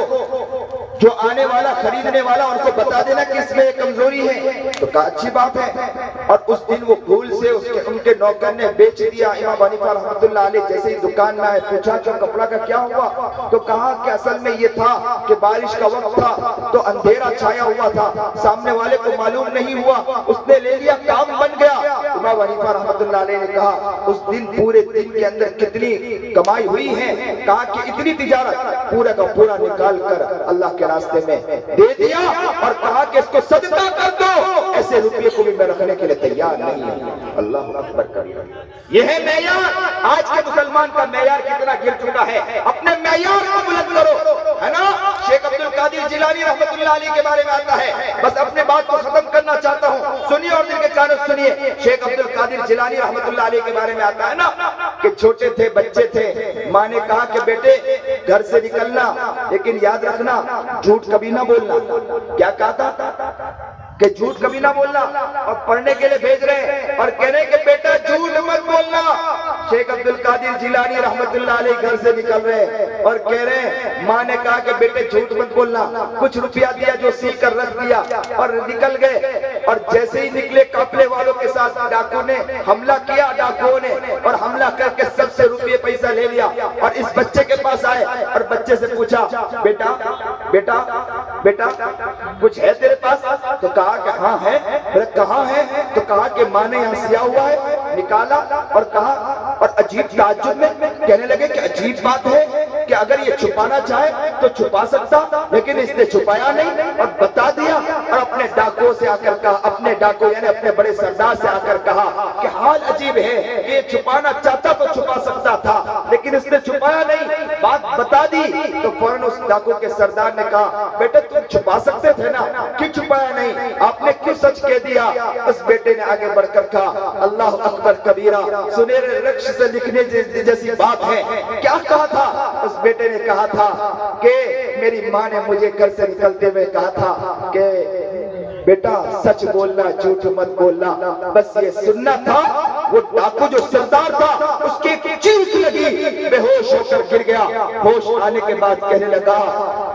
جو آنے والا خریدنے والا ان کو بتا دینا کہ اس میں ایک کمزوری ہے۔ تو کہا اچھی بات ہے، اور اس دن وہ بھول سے ان کے نوکر نے بیچ دیا۔ امام حنیفہ رحمۃ اللہ علیہ جیسے ہی دکان میں آئے پوچھا جو کپڑا کا کیا ہوا، تو کہا کہ اصل میں یہ تھا کہ بارش کا وقت تھا تو اندھیرا چھایا ہوا تھا، سامنے والے کو معلوم نہیں ہوا، اس نے لے لیا، کام بن گیا۔ امام حنیفہ رحمۃ اللہ علیہ نے کہا اس دن پورے دن کے اندر کتنی کمائی ہوئی ہے، کہا کہ اتنی تجارت، پورا کا پورا نکال کر اللہ کے راستے میں دے دیا اور کہا کہ اس کو صدقہ کر دو، ایسے روپیے کو بھی میں رکھنے کے لیے تیار نہیں ہوں۔ اللہ اکبر کبیرہ۔ یہ ہے معیار۔ آج کے مسلمان کا معیار کتنا گر چکا ہے، اپنے معیار کو بلند کرو، ہے نا۔ شیخ عبد القادر جیلانی رحمۃ اللہ علیہ کے بارے میں آتا ہے، بس اپنے بات کو ختم کرنا چاہتا ہوں، سنیے اور دل کے کانوں سنیے۔ شیخ عبد القادر جیلانی رحمۃ اللہ علیہ کے بارے میں آتا ہے نا کہ چھوٹے تھے، بچے تھے، ماں نے کہا کہ بیٹے گھر سے نکلنا لیکن یاد رکھنا جھوٹ کبھی نہ بولنا۔ کیا کہا تھا کہ جھوٹ کبھی نہ بولنا، اور پڑھنے کے لیے بھیج رہے اور کہہ رہے کہ بیٹا جھوٹ مت بولنا۔ شیخ عبد القادر جیلانی رحمت اللہ علیہ گھر سے نکل رہے اور کہہ رہے ماں نے کہا کہ بیٹے جھوٹ مت بولنا، کچھ روپیہ دیا جو سی کر رکھ دیا اور نکل گئے، اور جیسے ہی نکلے قافلے والوں کے ساتھ ڈاکو نے حملہ کیا، ڈاکوؤں نے، اور حملہ کر کے سب سے روپیے پیسہ لے لیا اور اس بچے کے پاس آئے اور بچے سے پوچھا بیٹا بیٹا بیٹا کچھ ہے تیرے پاس؟ تو کہا کہ ہاں ہے۔ کہاں ہے؟ تو کہا کہ ماں نے یہاں سیا ہوا ہے، نکالا اور کہا، اور عجیب تعجب میں کہنے لگے کہ عجیب بات ہے کہ اگر یہ چھپانا چاہے تو چھپا سکتا، لیکن اس نے چھپایا نہیں اور بتا دیا، اور اپنے ڈاکو سے آ کر کہا، اپنے ڈاکو یعنی اپنے بڑے سردار سے آ کر کہا کہ حال عجیب ہے کہ یہ چھپانا چاہتا تو چھپا سکتا تھا لیکن اس نے چھپایا نہیں، بات بتا دی۔ تو فوراً اس ڈاکو کے سردار نے کہا بیٹے تم چھپا سکتے تھے نا، کیوں چھپایا نہیں، آپ نے کیوں سچ کہہ دیا؟ اس بیٹے نے آگے بڑھ کر کہا اللہ اکبر کبیرہ، سنہرے رقص سے لکھنے جیسی بات ہے۔ کیا کہا تھا؟ اس بیٹے نے کہا تھا کہ میری ماں نے مجھے گھر سے نکلتے ہوئے کہا تھا کہ بیٹا سچ بولنا، جھوٹ مت بولنا، بس یہ سننا تھا۔ وہ ڈاکو جو سردار تھا اس کی چیخ لگی، بے ہوش ہو کر گر گیا۔ ہوش آنے کے بعد کہنے لگا،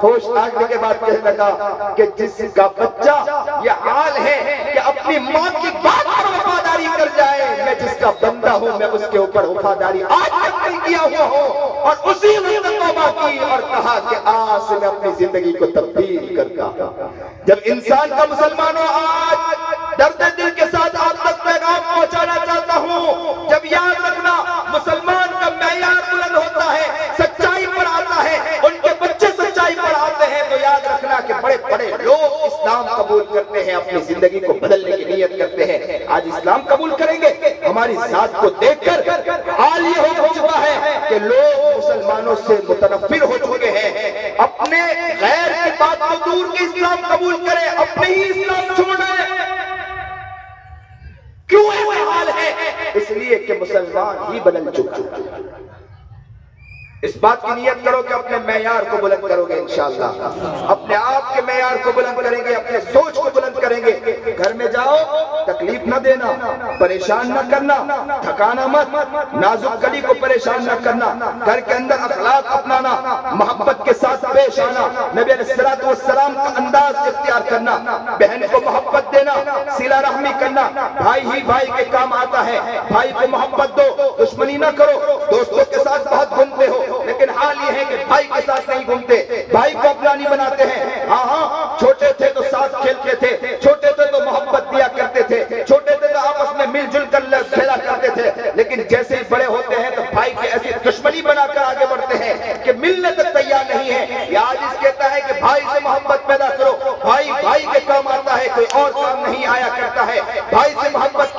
ہوش آنے کے بعد کہنے لگا کہ جس کا بچہ یہ حال ہے کہ اپنی ماں کی بات پر وفاداری کر جائے، میں جس کا بندہ ہوں میں اس کے اوپر وفاداری آج تک نہیں کیا ہوا ہوں۔ اور اسی وقت توبہ کی اور کہا کہ آج سے میں اپنی زندگی کو تبدیل کرتا ہوں۔ جب انسان کا مسلمانوں آج درد دل کے ساتھ آپ تک پیغام پہنچانا چاہتا ہوں، جب یاد رکھنا مسلمان کا معیار بلند ہوتا ہے، سچائی پر آتا ہے، ان کے بچے سچائی پر آتے ہیں، تو یاد اپنی زندگی کو بدلنے کی نیت کرتے ہیں، آج اسلام قبول کریں گے۔ ہماری ذات کو دیکھ کر حال یہ ہو چکا ہے کہ لوگ مسلمانوں سے متنفر ہو چکے ہیں، اپنے غیر کی بات کو دور کے اسلام قبول کریں، اپنے ہی اسلام چھوڑ رہے ہیں۔ کیوں ایسا حال ہے؟ اس لیے کہ مسلمان ہی بدل چکا ہے۔ اس بات کی نیت کرو کہ اپنے معیار کو بلند کرو گے انشاءاللہ، اپنے آپ کے معیار کو بلند کریں گے، اپنے سوچ کو بلند کریں گے۔ گھر میں جاؤ، تکلیف نہ دینا، پریشان نہ کرنا، تھکانا مت، نازک کلی کو پریشان نہ کرنا، گھر کے اندر اخلاق اپنانا، محبت کے ساتھ پیش آنا، نبی علیہ السلام کا انداز اختیار کرنا، بہن کو محبت دینا، صلہ رحمی کرنا، بھائی ہی بھائی کے کام آتا ہے، بھائی کو محبت دو، دشمنی نہ کرو۔ دوستوں کے ساتھ بہت گھومتے ہو لیکن حال یہ ہے کہ بھائی کے ساتھ نہیں گھومتے، بھائی کو اپنا نہیں بناتے ہیں۔ ہاں چھوٹے تھے تو ساتھ کھیلتے تھے، چھوٹے تھے تو محبت دیا کرتے تھے، چھوٹے تھے تو آپس میں مل جل کر کھیلا کرتے تھے، لیکن جیسے ہی بڑے ہوتے ہیں تو بھائی کی ایسی دشمنی بنا کر آگے بڑھتے ہیں کہ ملنے تک تیار نہیں ہے۔ یہ آج اس کہتا ہے کہ بھائی سے محبت پیدا کرو، بھائی بھائی کے کام آتا ہے، کوئی اور کام نہیں آیا کرتا ہے۔ بھائی سے محبت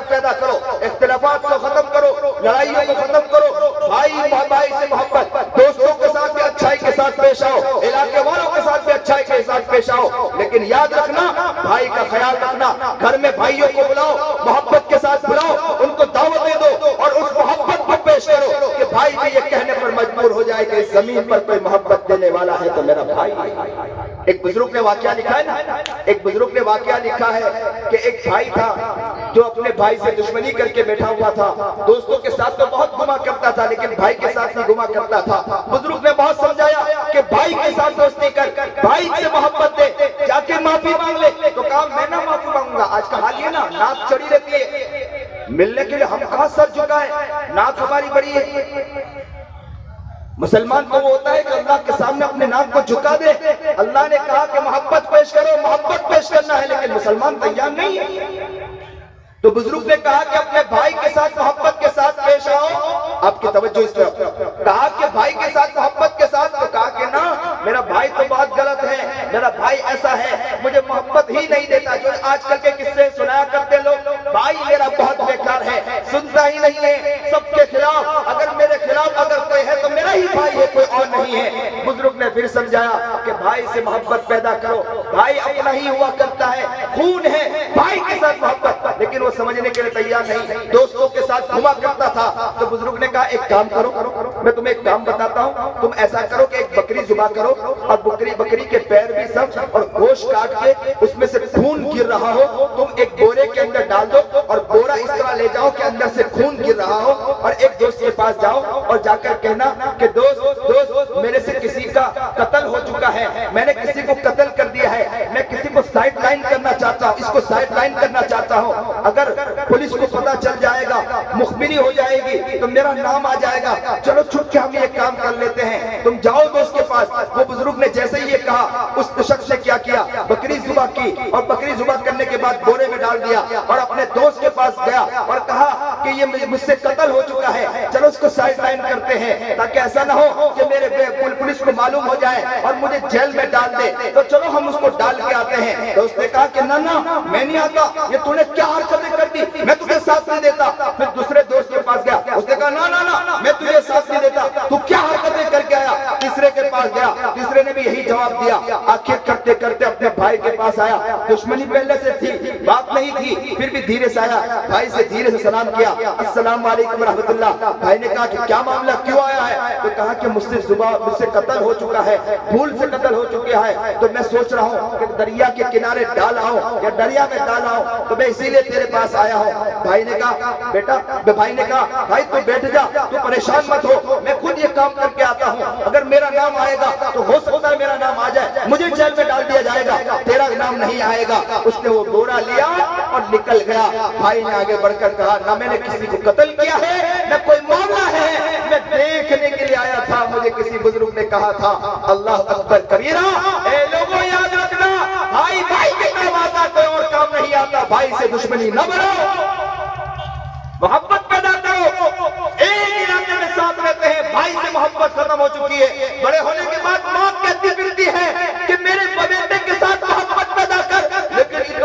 پیدا کرو، اختلافات کو ختم کرو، لڑائیوں کو ختم کرو، بھائی سے محبت، دوستوں کے ساتھ بھی اچھائی کے ساتھ پیش آؤ، علاقے والوں کے ساتھ بھی اچھائی کے ساتھ پیش آؤ، لیکن یاد رکھنا بھائی کا خیال رکھنا۔ گھر میں بھائیوں کو بلاؤ، محبت کے ساتھ بلاؤ، ان کو دعوتیں دو اور اس محبت کو پیش کرو کہ بھائی بھی یہ کہنے پر مجبور ہو جائے کہ اس زمین پر کوئی محبت دینے والا ہے تو میرا بھائی۔ ایک بزرگ نے واقعہ لکھا ہے نا، ایک بزرگ نے واقعہ لکھا ہے کہ ایک بھائی تھا جو اپنے بھائی سے دشمنی کر کے بیٹھا ہوا تھا، دوستوں کے ساتھ تو بہت گھما کرتا تھا لیکن بھائی کے ساتھ نہیں گھما کرتا تھا۔ بزرگ نے بہت سمجھایا کہ بھائی کے ساتھ دوستی کر، بھائی سے محبت دے، جا کے معافی مانگ لے۔ تو کہا میں نہ معافی مانگوں گا، آج کا حال یہ نا ناک چڑھی رہتی ہے، ملنے کے لیے ہم کہاں سر جھکائیں، ناک ہماری بڑی ہے۔ مسلمان کو وہ ہوتا ہے کہ اللہ کے سامنے اپنے ناک کو جھکا دے۔ اللہ نے کہا کہ محبت پیش کرو، محبت پیش کرنا ہے، لیکن مسلمان تیار نہیں ہے۔ تو بزرگ نے کہا کہ اپنے بھائی کے ساتھ محبت کے ساتھ پیش آؤ۔ آپ کی توجہ اس طرف، کہا کہ بھائی کے ساتھ محبت کے ساتھ، تو کہا کہ نا میرا بھائی تو بہت غلط ہے، میرا بھائی ایسا ہے، مجھے محبت ہی نہیں دیتا۔ جو آج کل کے قصے سنایا کرتے لوگ، بھائی میرا بہت بیکار ہے، سنتا ہی نہیں ہے، سب کے خلاف، اگر میرے خلاف اگر کوئی ہے تو میرا ہی بھائی ہے، کوئی اور نہیں ہے۔ بزرگ نے پھر سمجھایا کہ بھائی سے محبت پیدا کرو، بھائی اپنا ہی ہوا کرتا ہے، خون ہے، بھائی کے ساتھ محبت، لیکن وہ سمجھنے کے لیے تیار نہیں، دوستوں کے ساتھ گھما کرتا تھا۔ تو بزرگ نے کہا ایک کام کرو، میں تمہیں ایک کام بتاتا ہوں، تم ایسا کرو کہ ایک بکری ذبح کرو اور بکری کے پیر بھی سب اور گوشت کاٹ کے اس میں سے خون گر رہا ہو، تم ایک بورے کے اندر ڈال دو اور بورا اس طرح لے جاؤ کہ اندر سے خون گر رہا ہو، اور ایک دوست کے پاس جاؤ اور جا کر کہنا کہ دوست میرے سے کسی کا قتل ہو چکا ہے، میں نے کسی کو قتل کر دیا ہے، میں کسی کو سائڈ لائن کرنا چاہتا ہوں، اس کو سائڈ لائن کرنا چاہتا ہوں، اگر پولیس کو پتا چل جائے گا، مخبری ہو جائے گی تو میرا نام آ جائے گا، چلو چھپ کے ہم یہ کام کر لیتے ہیں، تم جاؤ دوست کے پاس۔ وہ بزرگ نے جیسے ہی یہ کہا، اس شخص نے کیا کیا، بکری ذبح کی، اور بکری ذبح کرنے کے بعد بورے میں ڈال دیا اور اپنے دوست کے پاس گیا اور کہا کہ یہ مجھ سے قتل ہو چکا ہے، چلو اس کو سائڈ لائن کرتے ہیں تاکہ ایسا نہ ہو کہ میرے پولیس کو معلوم ہو جائے اور مجھے جیل میں ڈال دے، تو چلو ہم اس کو ڈال کے آتے ہیں۔ تو اس نے کہا کہ نہ میں نہیں آتا، یہ تو نے کیا حرکتیں کر دی، میں تجھے ساتھ نہیں دیتا۔ پھر دوسرے دوست کے پاس گیا، اس نے کہا نہ میں تجھے ساتھ نہیں دیتا، تو کیا حرکتیں کر کے آیا۔ تیسرے کے پاس گیا، تیسرے نے بھی یہی جواب دیا۔ آخر کرتے کرتے اپنے بھائی کے پاس آیا، دشمنی پہلے سے تھی، بات نہیں تھی، پھر بھی دھیرے سے آیا، بھائی سے دھیرے سے سلام کیا، السلام علیکم ورحمۃ اللہ۔ بھائی نے کہا کہ کیا معاملہ، کیوں آیا ہے؟ تو کہا کہ مجھ سے قتل ہو چکا ہے، بھول سے قتل ہو چکا ہے، تو میں سوچ رہا ہوں کہ دریا کے کنارے ڈال آؤں یا دریا میں ڈال آؤں، تو میں اسی لیے تیرے پاس آیا ہوں۔ بھائی نے کہا بیٹا، بھائی نے کہا بھائی تو بیٹھ جا، تو پریشان مت ہو، میں خود یہ کام کر کے آتا ہوں، اگر میرا نام آئے گا تو ہو سکتا ہے میرا نام آ جائے، مجھے جیل میں ڈال دیا جائے گا، تیرا نام نہیں آئے گا۔ اس نے وہ بورا لیا اور نکل گیا۔ بھائی نے آگے بڑھ کر کہا نہ میں نے کسی کو قتل کیا ہے، نہ کوئی معاملہ ہے، میں دیکھنے کے لیے آیا تھا، مجھے کسی بزرگ نے کہا تھا اللہ اکبر کبیرہ۔ اے لوگوں یاد رکھنا، بھائی بھائی کے کام آتا، کوئی اور کام نہیں آتا۔ بھائی سے دشمنی نہ بڑھاؤ، محبت پیدا کرو، ایک علاقے میں ساتھ رہتے ہیں، بھائی سے محبت ختم ہو چکی ہے۔ بڑے ہونے کے بعد ماں کہتی پھرتی ہے کہ میرے بیٹے کے ساتھ محبت پیدا کر، لیکن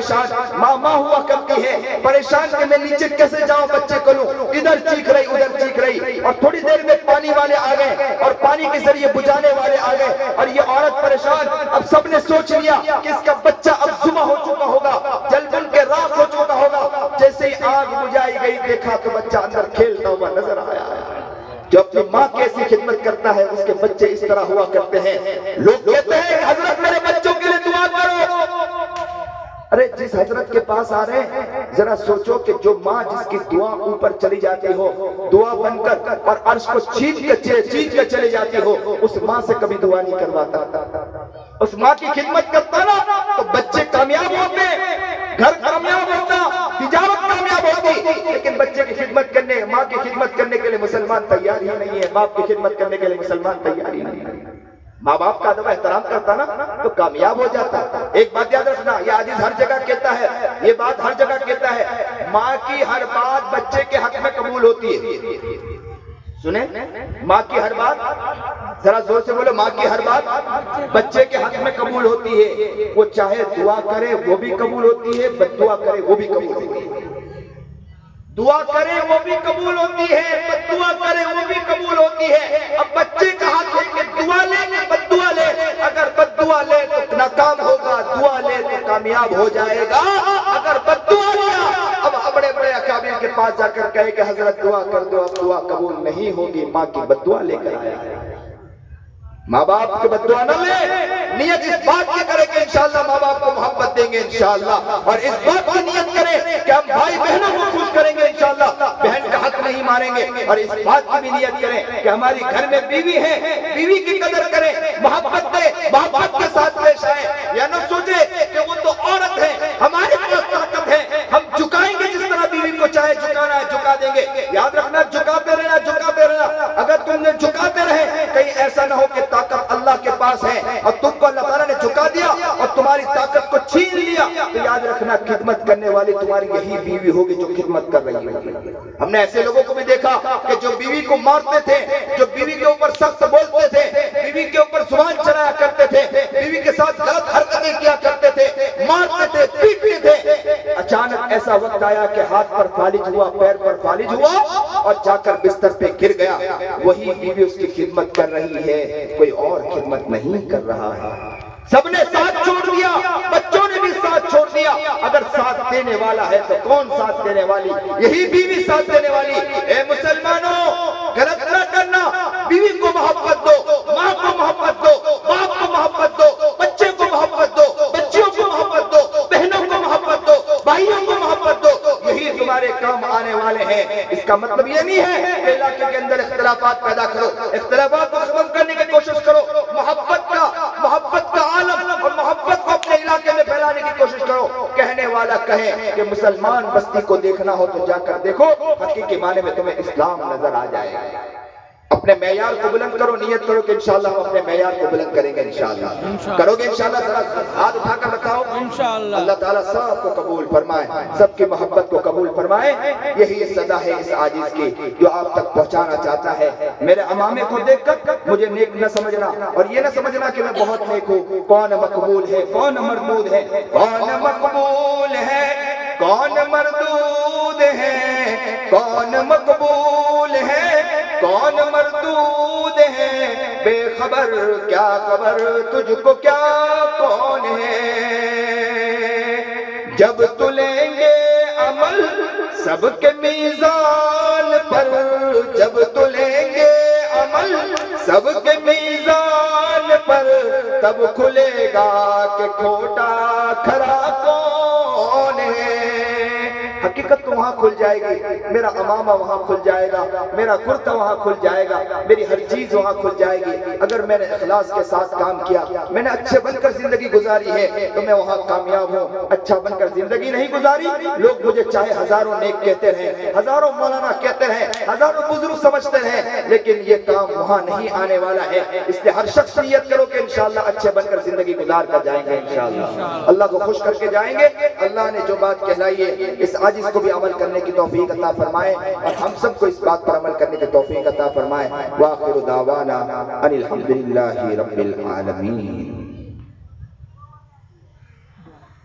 پریشان، ماں ہوا کرتی ہے پریشان کہ میں نیچے کیسے جاؤں بچے کو لوں، ادھر چیخ رہی ادھر چیخ رہی، اور تھوڑی دیر میں پانی والے آ گئے اور پانی کے ذریعے بجھانے والے آ گئے، اور یہ عورت پریشان۔ اب سب نے سوچ لیا کہ اس کا بچہ اب ذبح ہو چکا ہوگا، جل بل کے راکھ ہو چکا ہوگا۔ جیسے ہی آگ بجھائی گئی دیکھا تو بچہ اندر کھیلتا ہوا نظر آیا۔ جو اپنی ماں کی ایسی خدمت کرتا ہے اس کے بچے اس طرح ہوا کرتے ہیں۔ لوگ کہتے ہیں حضرت میرے بچوں کے لیے دعا کرو۔ ارے جس حضرت کے پاس آ رہے ہیں ذرا سوچو کہ جو ماں جس کی دعا اوپر چلی جاتی ہو، دعا بن کر اور عرش کو چیخ کر چلی جاتی ہو، اس ماں سے کبھی دعا نہیں کرواتا۔ اس ماں کی خدمت کرتا نا تو بچے کامیاب ہوتے، گھر کامیاب ہوتا، تجارت کامیاب ہوتی۔ لیکن بچے کی خدمت کرنے، ماں کی خدمت کرنے کے لیے مسلمان تیار ہی نہیں ہے، باپ کی خدمت کرنے کے لیے مسلمان تیار ہی نہیں ہے۔ ماں باپ کا ادب احترام کرتا نا تو کامیاب ہو جاتا۔ ایک بات یاد رکھنا، یہ حدیث ہر جگہ کہتا ہے، یہ بات ہر جگہ کہتا ہے، ماں کی ہر بات بچے کے حق میں قبول ہوتی ہے۔ سنیں، ماں کی ہر بات، ذرا زور سے بولو، ماں کی ہر بات بچے کے حق میں قبول ہوتی ہے۔ وہ چاہے دعا کرے وہ بھی قبول ہوتی ہے، بد دعا کرے وہ بھی قبول ہوتی ہے۔ دعا کرے وہ بھی قبول ہوتی ہے، بد دعا کرے وہ بھی قبول ہوتی ہے۔ اب بچے کا حق ہے کہ دعا لے کہ بد دعا لے۔ اگر بد دعا لے تو ناکام ہوگا، دعا لے تو کامیاب ہو جائے گا۔ اگر بد دعا لیا، اب بڑے بڑے اکابر کے پاس جا کر کہے کہ حضرت دعا کر دو، اب دعا قبول نہیں ہوگی، ماں کی بد دعا لے کر آیا ہے۔ ماں باپ کے بد دعا نہ لے، نیت اس بات کی کرے کہ انشاءاللہ ماں باپ کو محبت دیں گے انشاءاللہ، اور اس بات کی نیت کرے کہ ہم بھائی بہنوں کو خوش کریں گے انشاءاللہ، بہن کا حق نہیں ماریں گے، اور اس بات کی بھی نیت کریں کہ ہماری گھر میں بیوی ہے، بیوی کی قدر کریں، محبت دے، محبت کے ساتھ پیش آئے، یا نہ سوچے کہ وہ تو عورت ہے، ہمارے پاس طاقت ہے، ہم جھکائیں گے جس طرح بیوی کو چاہے جھکانا ہے جھکا دیں گے۔ یاد رکھنا، جھکاتے رہنا، جھکاتے رہنا۔ اگر تم نے جھکاتے رہے، کہیں ایسا نہ ہو کہ طاقت اللہ کے پاس ہے اور تم کو اللہ تعالیٰ نے جھکا دیا اور تمہاری طاقت کو چھین لیا، تو یاد رکھنا خدمت کرنے والی تمہاری یہی بیوی ہوگی جو خدمت کر رہی ہوگی۔ ہم نے ایسے لوگوں کو بھی دیکھا کہ جو بیوی کو مارتے تھے، جو بیوی کے اوپر سخت بولتے تھے، بیوی کے اوپر زبان چلایا کرتے تھے، بیوی کے ساتھ غلط حرکتیں کیا کرتے تھے، مارتے تھے، پیٹتے تھے، اچانک ایسا وقت آیا کہ ہاتھ پر فالج ہوا، پیر پر فالج ہوا اور جا کر بستر پہ گر گیا، وہی بیوی اس کی خدمت کر رہی ہے، کوئی اور خدمت نہیں کر رہا ہے۔ سب نے ساتھ چھوڑ دیا، بچوں نے بھی ساتھ چھوڑ دیا۔ اگر ساتھ دینے والا ہے تو کون ساتھ دینے والی؟ یہی بیوی ساتھ دینے والی۔ اے مسلمانوں، غلط نہ کرنا، بیوی کو محبت دو، ماں کو محبت دو، باپ کو محبت دو، بچے کو محبت دو، بچیوں کو محبت دو، بہنوں کو محبت دو، بھائیوں کو محبت دو، یہی تمہارے کام آنے والے ہیں۔ اس کا مطلب یہ نہیں ہے کہ علاقے کے اندر اختلافات پیدا کرو، اختلافات کو ختم کرنے کی کوشش کرو، محبت کا عالم اور محبت کو اپنے علاقے میں پھیلانے کی کوشش کرو۔ کہنے والا کہے کہ مسلمان بستی کو دیکھنا ہو تو جا کر دیکھو، حقیقی معنی میں تمہیں اسلام نظر آ جائے گا۔ اپنے معیار کو بلند کرو، نیت کرو کہ انشاءاللہ ہم اپنے معیار کو بلند کریں گے انشاءاللہ۔ کرو گے انشاءاللہ؟ ذرا ہاتھ اٹھا کر بتاؤ۔ انشاءاللہ اللہ تعالیٰ سب کو قبول فرمائے، سب کی محبت کو قبول فرمائے۔ یہی صدا ہے اس عاجز کی جو آپ تک پہنچانا چاہتا ہے۔ میرے امامے کو دیکھ کر مجھے نیک نہ سمجھنا، اور یہ نہ سمجھنا کہ میں بہت نیک ہوں۔ کون مقبول ہے، کون مردود ہے، کون مقبول ہے، کون مردود ہے، کون مقبول ہے، کون مردود ہے، بے خبر کیا خبر تجھ کو کیا کون ہے۔ جب تلیں گے عمل سب کے میزان پر، جب تلیں گے عمل سب کے میزان پر، تب کھلے گا کہ کھوٹا کھرا کون ہے۔ حقیقت تو وہاں کھل جائے گی، میرا امامہ وہاں کھل جائے گا، میرا کرتا وہاں کھل جائے گا، میری ہر چیز وہاں کھل جائے گی۔ اگر میں نے اخلاص کے ساتھ کام کیا، میں نے اچھے بن کر زندگی گزاری ہے تو میں وہاں کامیاب ہوں۔ اچھا بن کر زندگی نہیں گزاری، لوگ مجھے چاہے ہزاروں نیک کہتے رہیں، ہزاروں مولانا کہتے رہیں، ہزاروں بزرگ سمجھتے رہیں، لیکن یہ کام وہاں نہیں آنے والا ہے۔ اس لیے ہر شخص نیت کرو کہ انشاءاللہ اچھے بن کر زندگی گزار کر جائیں گے انشاءاللہ، اللہ کو خوش کر کے جائیں گے۔ اللہ نے جو بات کہلائی ہے اس عاجز کو بھی عمل کرنے کی توفیق عطا فرمائے، اور ہم سب کو اس بات پر عمل کرنے کی توفیق عطا فرمائے۔ وآخر دعوانا ان الحمدللہ رب العالمین۔